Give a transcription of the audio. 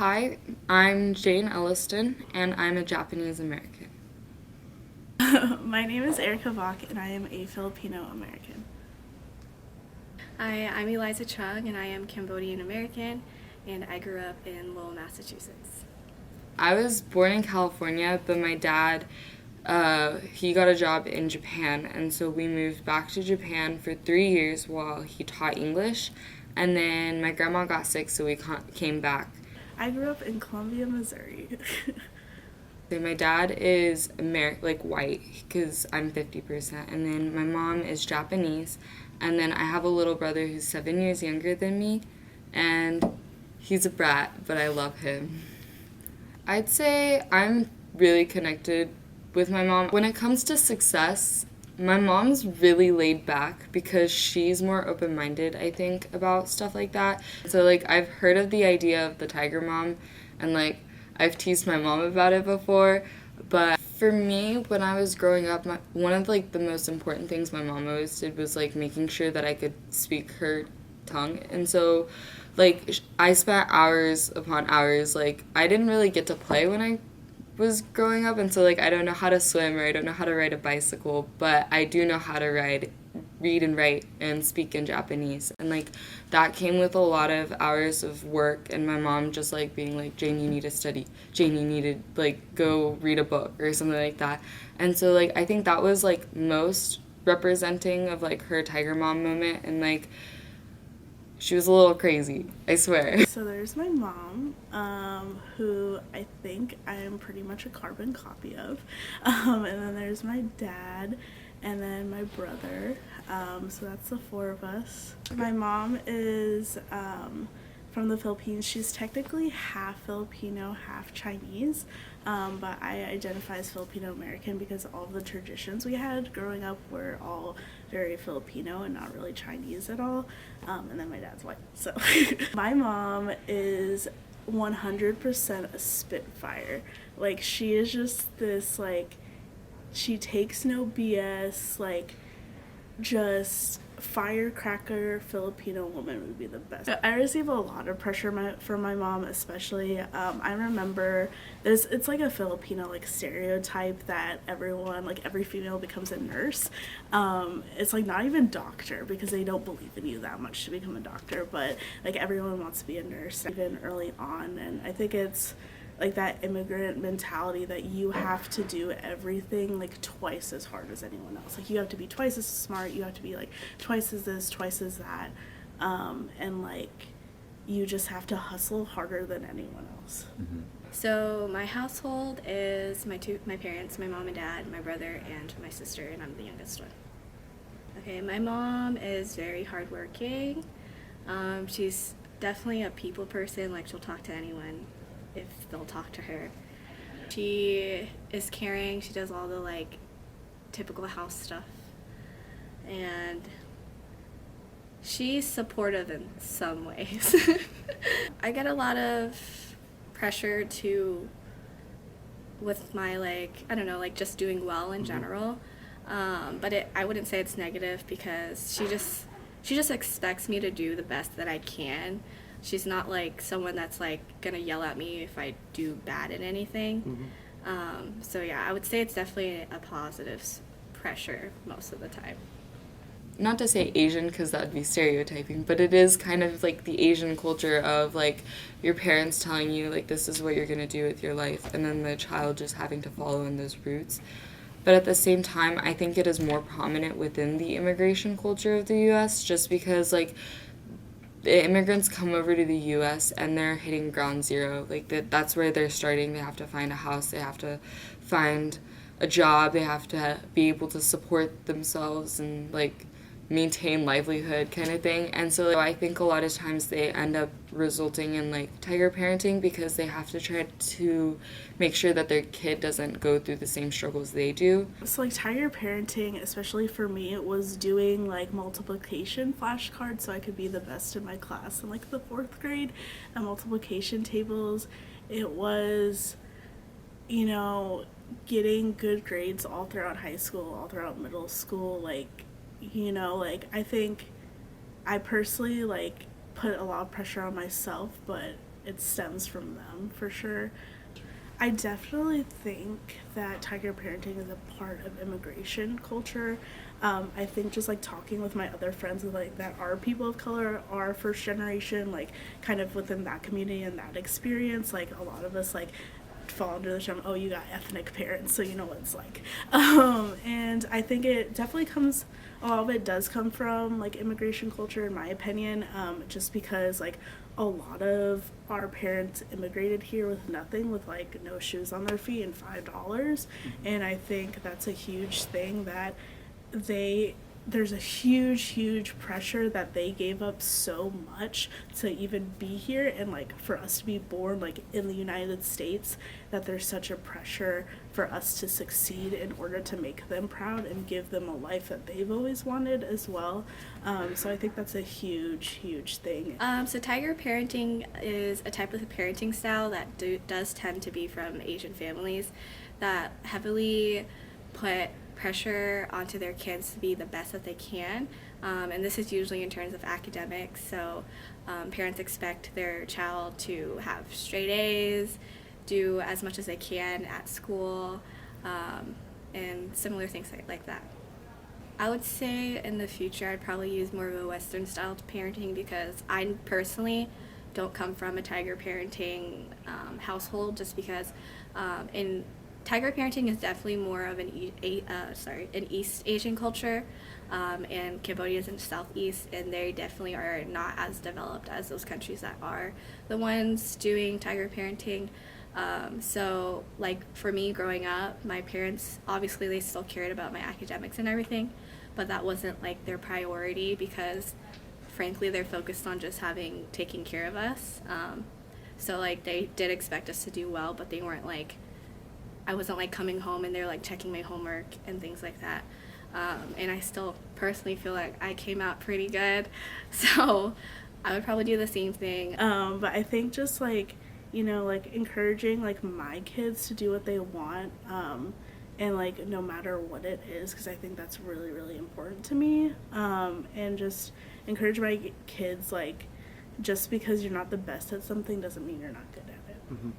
Hi, I'm Jane Elliston, and I'm a Japanese American. My name is Erica Bach, and I am a Filipino American. Hi, I'm Eliza Chung, and I am Cambodian American, and I grew up in Lowell, Massachusetts. I was born in California, but my dad, he got a job in Japan, and so we moved back to Japan for 3 years while he taught English, and then my grandma got sick, so we came back. I grew up in Columbia, Missouri. So my dad is like white, because I'm 50%, and then my mom is Japanese, and then I have a little brother who's 7 years younger than me, and he's a brat, but I love him. I'd say I'm really connected with my mom. When it comes to success, my mom's really laid back because she's more open minded, I think, about stuff like that. So, like, I've heard of the idea of the tiger mom, and, like, I've teased my mom about it before. But for me, when I was growing up, one of, like, the most important things my mom always did was, like, making sure that I could speak her tongue. And so, like, I spent hours upon hours, like, I didn't really get to play when I was growing up, and so, like, I don't know how to swim or I don't know how to ride a bicycle, but I do know how to read and write and speak in Japanese. And, like, that came with a lot of hours of work, and my mom just, like, being like, Jane, you need to study. Jane, you need to, like, go read a book or something like that. And so, like, I think that was, like, most representing of, like, her tiger mom moment. And, like, she was a little crazy, I swear. So there's my mom, who I think I am pretty much a carbon copy of. And then there's my dad, and then my brother. So that's the four of us. My mom is from the Philippines. She's technically half Filipino, half Chinese, but I identify as Filipino American because all of the traditions we had growing up were all very Filipino and not really Chinese at all. And then my dad's white. So my mom is 100% a Spitfire. Like, she is just this, like, she takes no BS, like, just firecracker Filipino woman would be the best. I receive a lot of pressure from my mom, especially. I remember it's like a Filipino like stereotype that everyone, like every female, becomes a nurse. It's like not even doctor because they don't believe in you that much to become a doctor, but like everyone wants to be a nurse even early on, and I think it's like that immigrant mentality that you have to do everything like twice as hard as anyone else. Like you have to be twice as smart, you have to be like twice as this, twice as that, and like you just have to hustle harder than anyone else. So my household is my parents, my mom and dad, my brother, and my sister, and I'm the youngest one. Okay, my mom is very hardworking. She's definitely a people person. Like she'll talk to anyone if they'll talk to her. She is caring. She does all the like typical house stuff, and she's supportive in some ways. I get a lot of pressure to with my like I don't know like just doing well in general, but I wouldn't say it's negative because she just expects me to do the best that I can. She's not like someone that's like gonna yell at me if I do bad at anything. So yeah, I would say it's definitely a positive pressure most of the time. Not to say Asian because that would be stereotyping, but it is kind of like the Asian culture of like your parents telling you like this is what you're gonna do with your life, and then the child just having to follow in those roots. But at the same time, I think it is more prominent within the immigration culture of the U.S. just because like the immigrants come over to the U.S. and they're hitting ground zero. Like that's where they're starting. They have to find a house. They have to find a job. They have to be able to support themselves and like maintain livelihood kind of thing. And so I think a lot of times they end up resulting in like tiger parenting because they have to try to make sure that their kid doesn't go through the same struggles they do. So like tiger parenting, especially for me, it was doing like multiplication flashcards so I could be the best in my class in like the fourth grade, and multiplication tables. It was, you know, getting good grades all throughout high school, all throughout middle school, like, you know, like I think I personally like put a lot of pressure on myself, but it stems from them for sure. I definitely think that tiger parenting is a part of immigration culture. I think just like talking with my other friends like that are people of color, are first generation, like kind of within that community and that experience, like a lot of us like fall under the term, oh, you got ethnic parents, so you know what it's like. And I think it definitely comes, a lot of it does come from like immigration culture, in my opinion, just because like a lot of our parents immigrated here with nothing, with like no shoes on their feet and $5. And I think that's a huge thing that there's a huge pressure that they gave up so much to even be here, and like for us to be born like in the United States, that there's such a pressure for us to succeed in order to make them proud and give them a life that they've always wanted as well. So I think that's a huge thing. So tiger parenting is a type of parenting style that does tend to be from Asian families that heavily put pressure onto their kids to be the best that they can, and this is usually in terms of academics. So parents expect their child to have straight A's, do as much as they can at school, and similar things like that. I would say in the future I'd probably use more of a Western style parenting, because I personally don't come from a tiger parenting household, just because in tiger parenting is definitely more of an East Asian culture, and Cambodia's in Southeast, and they definitely are not as developed as those countries that are the ones doing tiger parenting. So like for me growing up, my parents, obviously they still cared about my academics and everything, but that wasn't like their priority, because frankly they're focused on just taking care of us. So like they did expect us to do well, but they weren't like, I wasn't like coming home and they're like checking my homework and things like that. And I still personally feel like I came out pretty good. So I would probably do the same thing. But I think just like, you know, like encouraging like my kids to do what they want, and like no matter what it is, because I think that's really important to me. And just encourage my kids, like just because you're not the best at something doesn't mean you're not good at it. Mm-hmm.